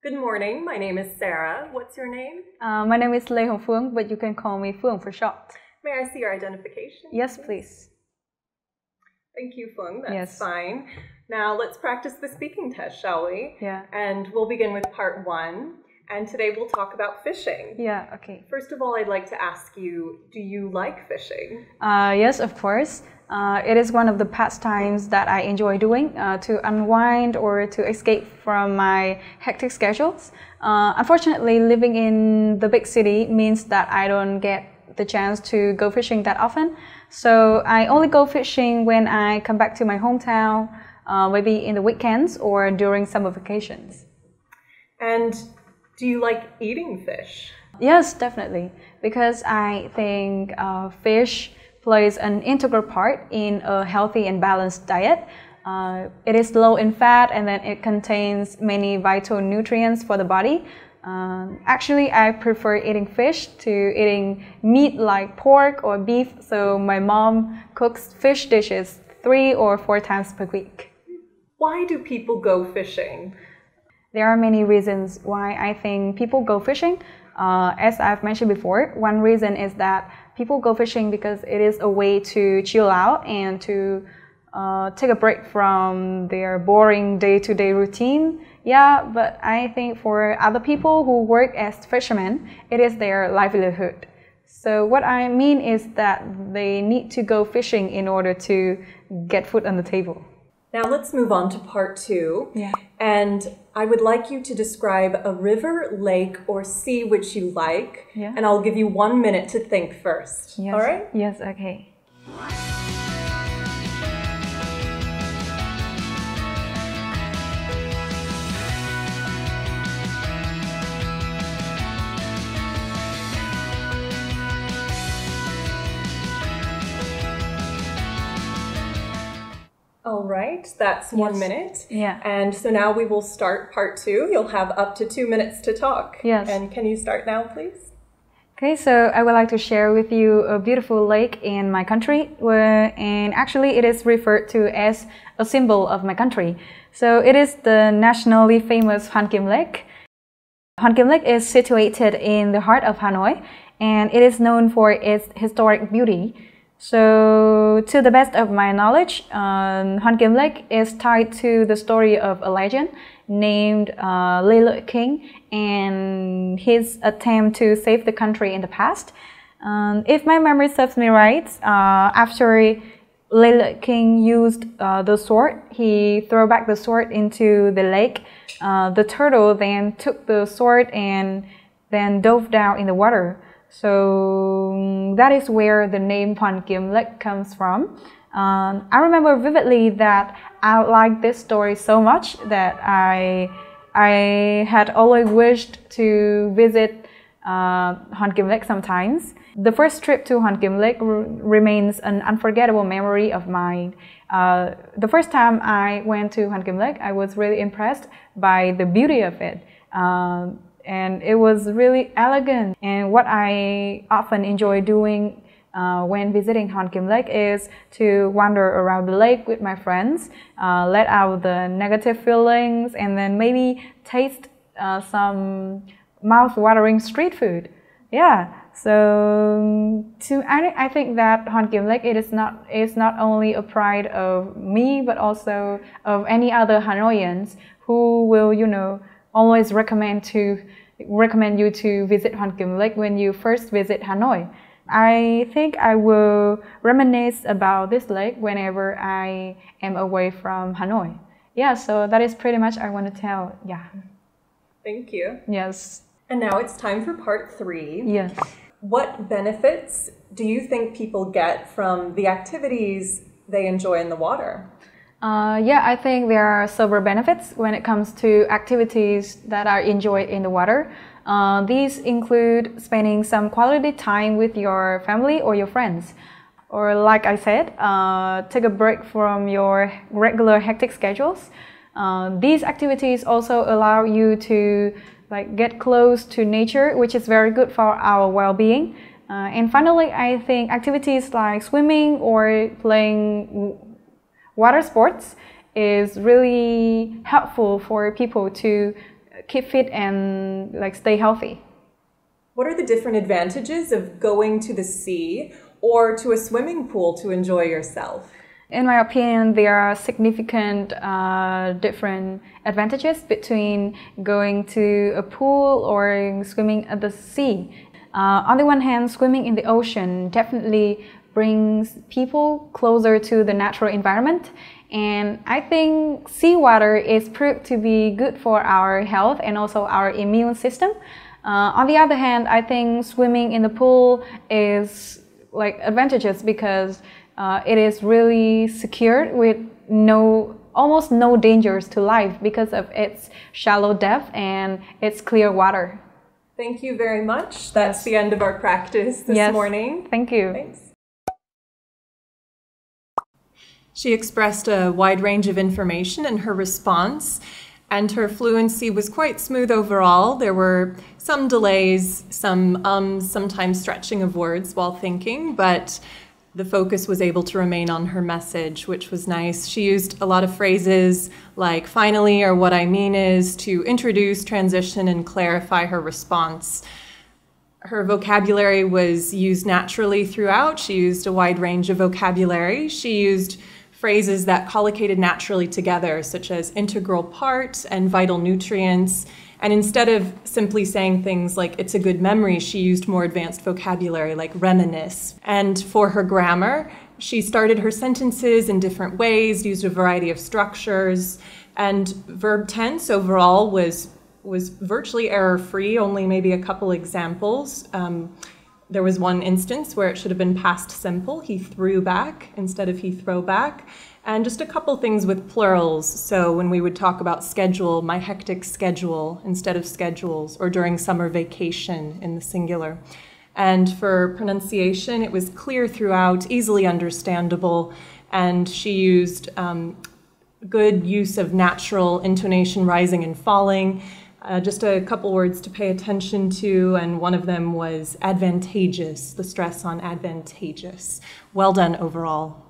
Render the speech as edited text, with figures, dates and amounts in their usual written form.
Good morning, my name is Sarah. What's your name? My name is Lê Hồng Phương, but you can call me Phương for short. May I see your identification? Yes, please. Thank you, Phương. That's yes. fine. Now let's practice the speaking test, shall we? Yeah. And we'll begin with part 1. And today we'll talk about fishing. Yeah, okay. First of all, I'd like to ask you, do you like fishing? Yes, of course. It is one of the pastimes that I enjoy doing to unwind or to escape from my hectic schedules. Unfortunately, living in the big city means that I don't get the chance to go fishing that often. So I only go fishing when I come back to my hometown, maybe in the weekends or during summer vacations. And do you like eating fish? Yes, definitely. Because I think fish plays an integral part in a healthy and balanced diet. It is low in fat and then it contains many vital nutrients for the body. Actually, I prefer eating fish to eating meat like pork or beef, so my mom cooks fish dishes 3 or 4 times per week. Why do people go fishing? There are many reasons why I think people go fishing. As I've mentioned before, one reason is that people go fishing because it is a way to chill out and to take a break from their boring day-to-day routine. Yeah, but I think for other people who work as fishermen, it is their livelihood. So what I mean is that they need to go fishing in order to get food on the table. Now let's move on to part 2. Yeah. And I would like you to describe a river, lake, or sea which you like. Yeah. And I'll give you 1 minute to think first. Yes. All right? Yes, okay. All right, that's 1 minute. Yeah. And so now we will start part 2. You'll have up to 2 minutes to talk. Yes. And can you start now, please? Okay, so I would like to share with you a beautiful lake in my country, and actually it is referred to as a symbol of my country. So it is the nationally famous Hoàn Kiếm Lake. Hoàn Kiếm Lake is situated in the heart of Hanoi, and it is known for its historic beauty. So, to the best of my knowledge, Hoàn Kiếm Lake is tied to the story of a legend named Luyện and his attempt to save the country in the past. If my memory serves me right, after Luyện used the sword, he threw back the sword into the lake. The turtle then took the sword and then dove down in the water. So that is where the name Hoàn Kiếm Lake comes from. I remember vividly that I liked this story so much that I had always wished to visit Hoàn Kiếm Lake sometimes. The first trip to Hoàn Kiếm Lake remains an unforgettable memory of mine. The first time I went to Hoàn Kiếm Lake, I was really impressed by the beauty of it. And it was really elegant. And what I often enjoy doing when visiting Hoàn Kiếm Lake is to wander around the lake with my friends, let out the negative feelings, and then maybe taste some mouth-watering street food. Yeah, so I think that Hoàn Kiếm Lake is not only a pride of me, but also of any other Hanoians who will, you know, always recommend you to visit Hoàn Kiếm Lake when you first visit Hanoi. I think I will reminisce about this lake whenever I am away from Hanoi. Yeah, so that is pretty much I want to tell. Yeah. Thank you. Yes. And now it's time for part 3. Yes. What benefits do you think people get from the activities they enjoy in the water? Yeah, I think there are several benefits when it comes to activities that are enjoyed in the water. These include spending some quality time with your family or your friends. Or like I said, take a break from your regular hectic schedules. These activities also allow you to get close to nature, which is very good for our well-being. And finally, I think activities like swimming or playing water sports is really helpful for people to keep fit and like stay healthy. What are the different advantages of going to the sea or to a swimming pool to enjoy yourself? In my opinion, there are significant different advantages between going to a pool or swimming at the sea. On the one hand, swimming in the ocean definitely brings people closer to the natural environment, and I think seawater is proved to be good for our health and also our immune system. On the other hand, I think swimming in the pool is like advantageous because it is really secured with almost no dangers to life because of its shallow depth and its clear water. Thank you very much. That's the end of our practice this morning. Thank you. Thanks. She expressed a wide range of information in her response, and her fluency was quite smooth overall. There were some delays, some sometimes stretching of words while thinking, but the focus was able to remain on her message, which was nice. She used a lot of phrases like finally or what I mean is to introduce, transition, and clarify her response. Her vocabulary was used naturally throughout. She used a wide range of vocabulary. She used phrases that collocated naturally together, such as integral part and vital nutrients. And instead of simply saying things like, it's a good memory, she used more advanced vocabulary like reminisce. And for her grammar, she started her sentences in different ways, used a variety of structures, and verb tense overall was virtually error-free, only maybe a couple examples. There was one instance where it should have been past simple. He threw back instead of he throw back. And just a couple things with plurals. So when we would talk about schedule, my hectic schedule instead of schedules, or during summer vacation in the singular. And for pronunciation, it was clear throughout, easily understandable, and she used good use of natural intonation rising and falling. Just a couple words to pay attention to, and one of them was advantageous, the stress on advantageous. Well done overall.